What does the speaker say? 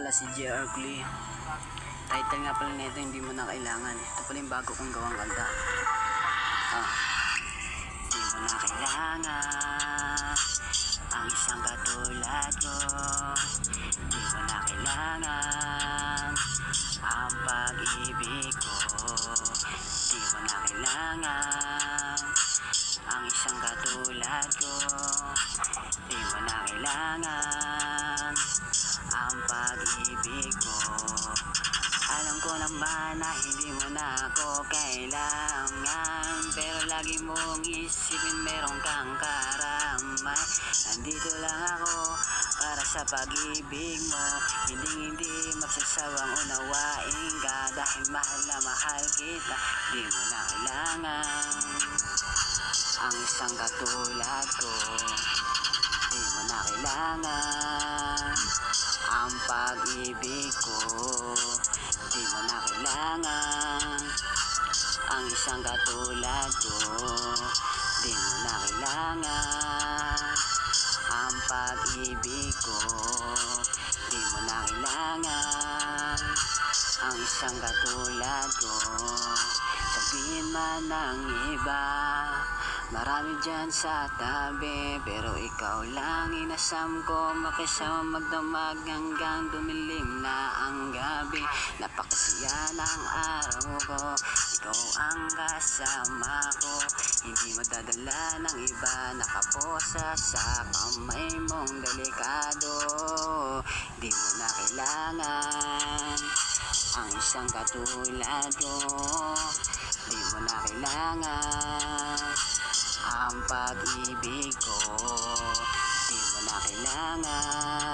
pala si J.R. Glee. Title nga pala nito, Hindi Mo Na Kailangan. Ito pala yung bago kong gawang kanta. Hindi mo na kailangan ang isang katulad ko. Hindi mo na kailangan ang pag-ibig ko. Hindi mo na kailangan ang isang katulad ko. Hindi mo na kailangan ang pag-ibig ko. Alam ko naman na hindi mo na ako kailangan, pero lagi mong isipin meron kang karamay. Nandito lang ako para sa pag-ibig mo. Hindi magsasawang unawain ka, dahil mahal na mahal kita. Di mo na kailangan ang isang katulad ko. Di mo na kailangan ang pag-ibig ko. Di mo na kailangan ang isang katulad ko. Di mo na kailangan ang pag-ibig ko. Di mo na kailangan ang isang katulad ko. Sabihin man ng iba, marami dyan sa tabi, pero ikaw lang inasam ko. Makisama magdamag hanggang dumilim na ang gabi. Napakasaya ng araw ko, ikaw ang kasama ko. Hindi madadala ng iba, nakaposa sa kamay mong delikado. Di mo na kailangan ang isang katulad ko. Di mo na kailangan ang pag-ibig ko. Di mo na kailangan